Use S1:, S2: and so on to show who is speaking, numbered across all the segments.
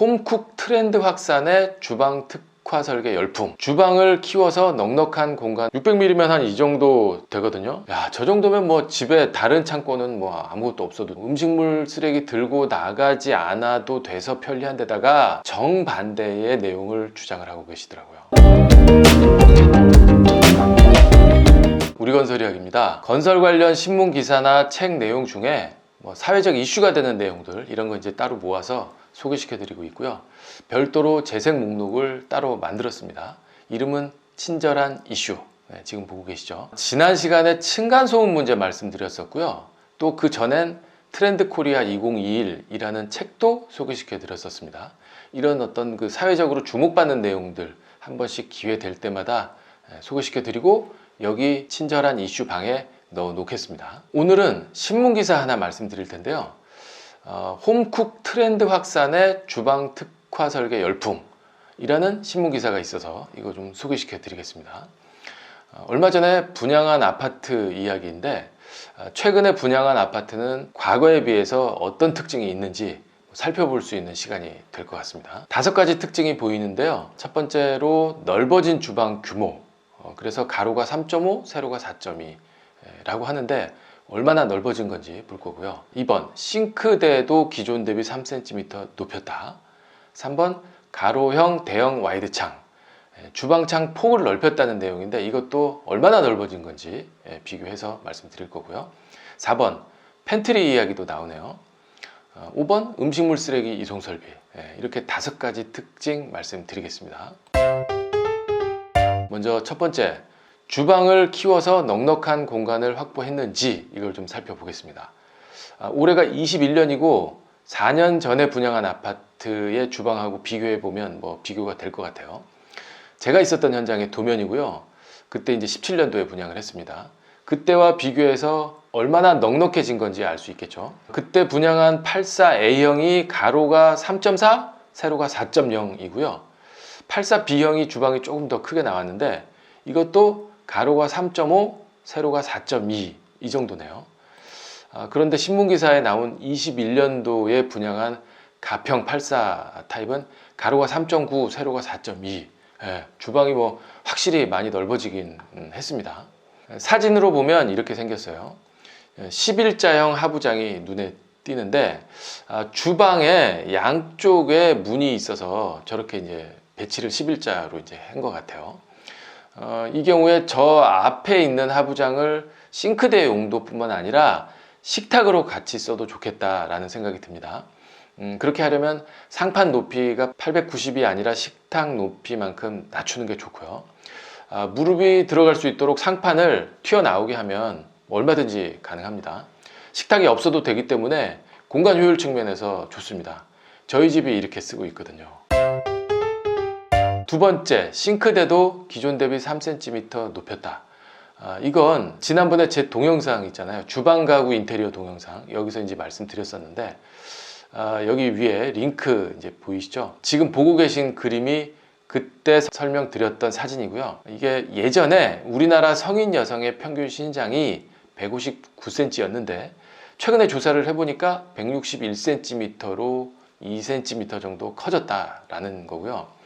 S1: 홈쿡 트렌드 확산의 주방 특화 설계 열풍. 주방을 키워서 넉넉한 공간 600mm면 한 이 정도 되거든요. 야, 저 정도면 뭐 집에 다른 창고는 뭐 아무것도 없어도 음식물 쓰레기 들고 나가지 않아도 돼서 편리한 데다가 정반대의 내용을 주장을 하고 계시더라고요. 우리건설이야기입니다. 건설 관련 신문 기사나 책 내용 중에 뭐 사회적 이슈가 되는 내용들, 이런 거 이제 따로 모아서 소개시켜 드리고 있고요. 별도로 재생 목록을 따로 만들었습니다. 이름은 친절한 이슈. 네, 지금 보고 계시죠? 지난 시간에 층간소음 문제 말씀드렸었고요. 또 그 전엔 트렌드 코리아 2021이라는 책도 소개시켜 드렸었습니다. 이런 어떤 그 사회적으로 주목받는 내용들 한 번씩 기회 될 때마다 소개시켜 드리고 여기 친절한 이슈 방에 넣어 놓겠습니다. 오늘은 신문기사 하나 말씀드릴 텐데요. 홈쿡 트렌드 확산의 주방 특화 설계 열풍 이라는 신문기사가 있어서 이거 좀 소개시켜 드리겠습니다. 얼마 전에 분양한 아파트 이야기인데 최근에 분양한 아파트는 과거에 비해서 어떤 특징이 있는지 살펴볼 수 있는 시간이 될 것 같습니다. 5가지 특징이 보이는데요. 첫 번째로 넓어진 주방 규모, 그래서 가로가 3.5, 세로가 4.2 라고 하는데 얼마나 넓어진 건지 볼 거고요. 2번, 싱크대도 기존 대비 3cm 높였다. 3번, 가로형 대형 와이드 창, 주방창 폭을 넓혔다는 내용인데 이것도 얼마나 넓어진 건지 비교해서 말씀드릴 거고요. 4번, 팬트리 이야기도 나오네요. 5번, 음식물 쓰레기 이송 설비. 이렇게 5가지 특징 말씀드리겠습니다. 먼저 첫 번째, 주방을 키워서 넉넉한 공간을 확보했는지 이걸 좀 살펴보겠습니다. 올해가 21년이고 4년 전에 분양한 아파트의 주방하고 비교해 보면 뭐 비교가 될 것 같아요. 제가 있었던 현장의 도면이고요. 그때 이제 17년도에 분양을 했습니다. 그때와 비교해서 얼마나 넉넉해진 건지 알 수 있겠죠. 그때 분양한 84A형이 가로가 3.4, 세로가 4.0이고요. 84B형이 주방이 조금 더 크게 나왔는데 이것도 가로가 3.5, 세로가 4.2 이 정도네요. 그런데 신문기사에 나온 21년도에 분양한 가평 84 타입은 가로가 3.9, 세로가 4.2. 주방이 뭐 확실히 많이 넓어지긴 했습니다. 사진으로 보면 이렇게 생겼어요. 11자형 하부장이 눈에 띄는데 주방에 양쪽에 문이 있어서 저렇게 이제 배치를 11자로 이제 한 것 같아요. 이 경우에 저 앞에 있는 하부장을 싱크대 용도뿐만 아니라 식탁으로 같이 써도 좋겠다라는 생각이 듭니다. 그렇게 하려면 상판 높이가 890이 아니라 식탁 높이만큼 낮추는 게 좋고요. 무릎이 들어갈 수 있도록 상판을 튀어나오게 하면 얼마든지 가능합니다. 식탁이 없어도 되기 때문에 공간 효율 측면에서 좋습니다. 저희 집이 이렇게 쓰고 있거든요. 두 번째, 싱크대도 기존 대비 3cm 높였다. 이건 지난번에 제 동영상 있잖아요. 주방 가구 인테리어 동영상. 여기서 이제 말씀드렸었는데 여기 위에 링크 이제 보이시죠? 지금 보고 계신 그림이 그때 설명드렸던 사진이고요. 이게 예전에 우리나라 성인 여성의 평균 신장이 159cm였는데 최근에 조사를 해보니까 161cm로 2cm 정도 커졌다라는 거고요.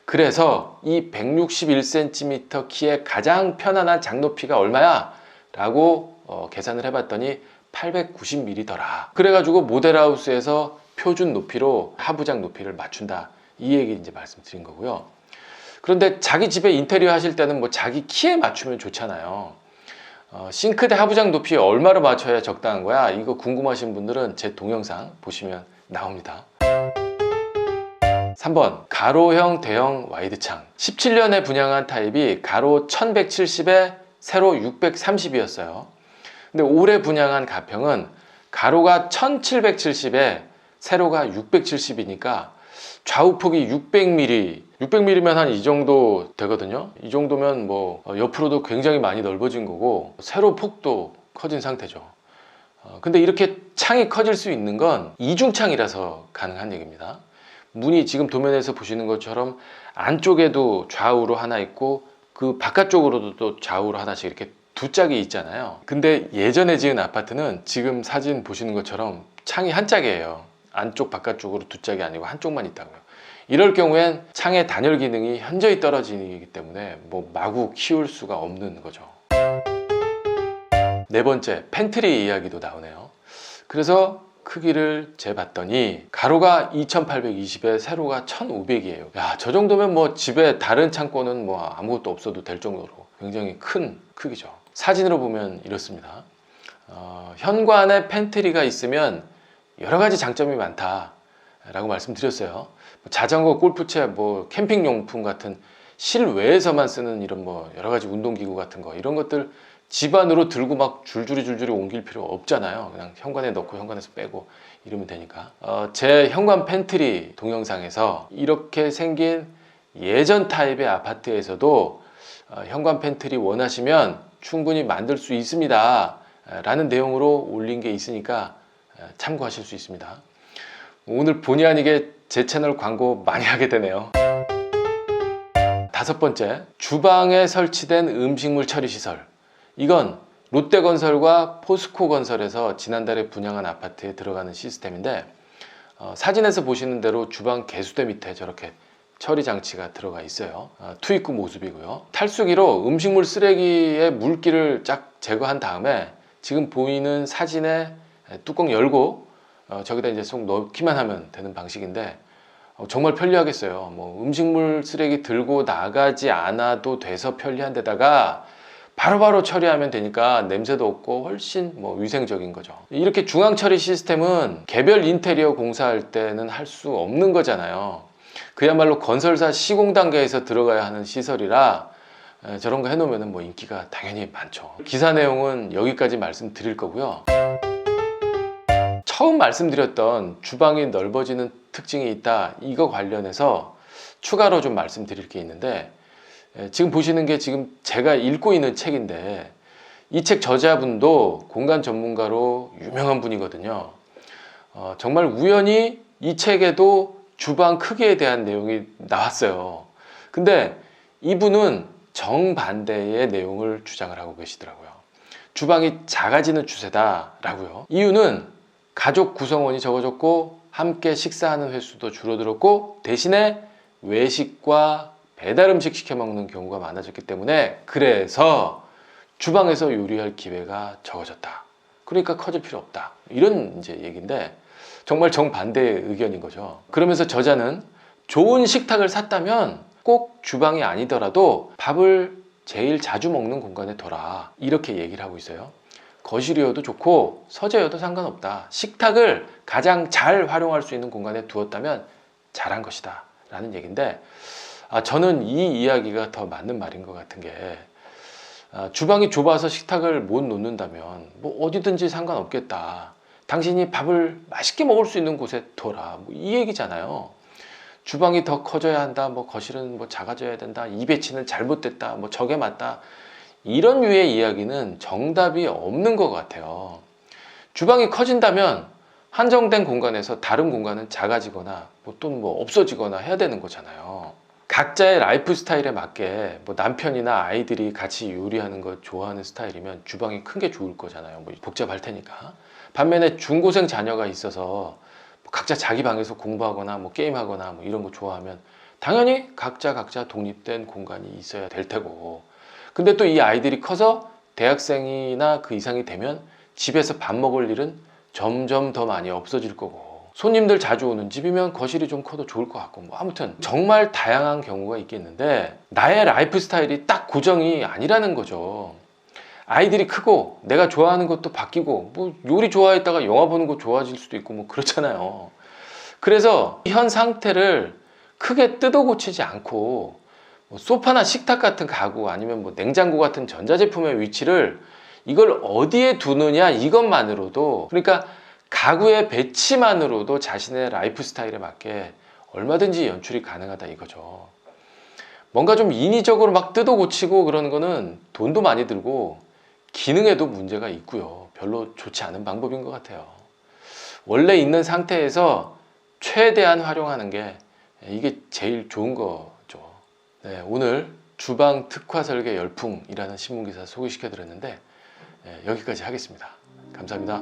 S1: 그래서 이 161cm 키의 가장 편안한 장높이가 얼마야? 라고 계산을 해봤더니 890mm더라. 그래가지고 모델하우스에서 표준 높이로 하부장 높이를 맞춘다. 이 얘기 이제 말씀드린 거고요. 그런데 자기 집에 인테리어 하실 때는 뭐 자기 키에 맞추면 좋잖아요. 싱크대 하부장 높이 얼마로 맞춰야 적당한 거야? 이거 궁금하신 분들은 제 동영상 보시면 나옵니다. 3번, 가로형 대형 와이드 창. 17년에 분양한 타입이 가로 1170에 세로 630이었어요. 근데 올해 분양한 가평은 가로가 1770에 세로가 670이니까 좌우폭이 600mm 한 이 정도 되거든요. 이 정도면 뭐 옆으로도 굉장히 많이 넓어진 거고 세로 폭도 커진 상태죠. 근데 이렇게 창이 커질 수 있는 건 이중창이라서 가능한 얘기입니다. 문이 지금 도면에서 보시는 것처럼 안쪽에도 좌우로 하나 있고 그 바깥쪽으로도 또 좌우로 하나씩 이렇게 두 짝이 있잖아요. 근데 예전에 지은 아파트는 지금 사진 보시는 것처럼 창이 한 짝이에요. 안쪽 바깥쪽으로 두 짝이 아니고 한쪽만 있다고요. 이럴 경우엔 창의 단열 기능이 현저히 떨어지기 때문에 뭐 마구 키울 수가 없는 거죠. 네 번째, 팬트리 이야기도 나오네요. 그래서 크기를 재봤더니 가로가 2820에 세로가 1500이에요. 야, 저 정도면 뭐 집에 다른 창고는 뭐 아무것도 없어도 될 정도로 굉장히 큰 크기죠. 사진으로 보면 이렇습니다. 현관에 팬트리가 있으면 여러 가지 장점이 많다라고 말씀드렸어요. 자전거, 골프채, 뭐 캠핑용품 같은 실외에서만 쓰는 이런 뭐 여러 가지 운동기구 같은 거, 이런 것들 집 안으로 들고 막 줄줄이 옮길 필요 없잖아요. 그냥 현관에 넣고 현관에서 빼고 이러면 되니까. 제 현관 팬트리 동영상에서 이렇게 생긴 예전 타입의 아파트에서도 현관 팬트리 원하시면 충분히 만들 수 있습니다 라는 내용으로 올린 게 있으니까 참고하실 수 있습니다. 오늘 본의 아니게 제 채널 광고 많이 하게 되네요. 다섯 번째, 주방에 설치된 음식물 처리 시설. 이건 롯데건설과 포스코건설에서 지난달에 분양한 아파트에 들어가는 시스템인데, 사진에서 보시는 대로 주방 개수대 밑에 저렇게 처리 장치가 들어가 있어요. 투입구 모습이고요. 탈수기로 음식물 쓰레기의 물기를 쫙 제거한 다음에 지금 보이는 사진에 뚜껑 열고 저기다 이제 쏙 넣기만 하면 되는 방식인데, 정말 편리하겠어요. 뭐 음식물 쓰레기 들고 나가지 않아도 돼서 편리한 데다가 바로바로 처리하면 되니까 냄새도 없고 훨씬 뭐 위생적인 거죠. 이렇게 중앙 처리 시스템은 개별 인테리어 공사할 때는 할 수 없는 거잖아요. 그야말로 건설사 시공 단계에서 들어가야 하는 시설이라 저런 거 해놓으면 뭐 인기가 당연히 많죠. 기사 내용은 여기까지 말씀드릴 거고요. 처음 말씀드렸던 주방이 넓어지는 특징이 있다, 이거 관련해서 추가로 좀 말씀드릴 게 있는데, 지금 보시는 게 지금 제가 읽고 있는 책인데, 이 책 저자분도 공간 전문가로 유명한 분이거든요. 정말 우연히 이 책에도 주방 크기에 대한 내용이 나왔어요. 근데 이분은 정반대의 내용을 주장을 하고 계시더라고요. 주방이 작아지는 추세다라고요. 이유는 가족 구성원이 적어졌고 함께 식사하는 횟수도 줄어들었고 대신에 외식과 배달 음식 시켜 먹는 경우가 많아졌기 때문에, 그래서 주방에서 요리할 기회가 적어졌다. 그러니까 커질 필요 없다. 이런 이제 얘기인데 정말 정반대의 의견인 거죠. 그러면서 저자는 좋은 식탁을 샀다면 꼭 주방이 아니더라도 밥을 제일 자주 먹는 공간에 둬라, 이렇게 얘기를 하고 있어요. 거실이어도 좋고 서재여도 상관없다. 식탁을 가장 잘 활용할 수 있는 공간에 두었다면 잘한 것이다 라는 얘기인데, 저는 이 이야기가 더 맞는 말인 것 같은 게, 주방이 좁아서 식탁을 못 놓는다면 뭐 어디든지 상관없겠다. 당신이 밥을 맛있게 먹을 수 있는 곳에 둬라, 뭐 이 얘기잖아요. 주방이 더 커져야 한다, 뭐 거실은 뭐 작아져야 된다, 이 배치는 잘못됐다, 뭐 저게 맞다, 이런 류의 이야기는 정답이 없는 것 같아요. 주방이 커진다면 한정된 공간에서 다른 공간은 작아지거나 또는 뭐 없어지거나 해야 되는 거잖아요. 각자의 라이프 스타일에 맞게 뭐 남편이나 아이들이 같이 요리하는 거 좋아하는 스타일이면 주방이 큰 게 좋을 거잖아요. 뭐 복잡할 테니까. 반면에 중고생 자녀가 있어서 각자 자기 방에서 공부하거나 뭐 게임하거나 뭐 이런 거 좋아하면 당연히 각자 독립된 공간이 있어야 될 테고, 근데 또 이 아이들이 커서 대학생이나 그 이상이 되면 집에서 밥 먹을 일은 점점 더 많이 없어질 거고, 손님들 자주 오는 집이면 거실이 좀 커도 좋을 것 같고, 뭐 아무튼 정말 다양한 경우가 있겠는데 나의 라이프 스타일이 딱 고정이 아니라는 거죠. 아이들이 크고 내가 좋아하는 것도 바뀌고, 뭐 요리 좋아했다가 영화 보는 거 좋아질 수도 있고 뭐 그렇잖아요. 그래서 현 상태를 크게 뜯어 고치지 않고 뭐 소파나 식탁 같은 가구, 아니면 뭐 냉장고 같은 전자제품의 위치를 이걸 어디에 두느냐, 이것만으로도, 그러니까 가구의 배치만으로도 자신의 라이프 스타일에 맞게 얼마든지 연출이 가능하다 이거죠. 뭔가 좀 인위적으로 막 뜯어 고치고 그러는 거는 돈도 많이 들고 기능에도 문제가 있고요. 별로 좋지 않은 방법인 것 같아요. 원래 있는 상태에서 최대한 활용하는 게 이게 제일 좋은 거죠. 네, 오늘 주방 특화 설계 열풍이라는 신문기사 소개시켜 드렸는데 여기까지 하겠습니다. 감사합니다.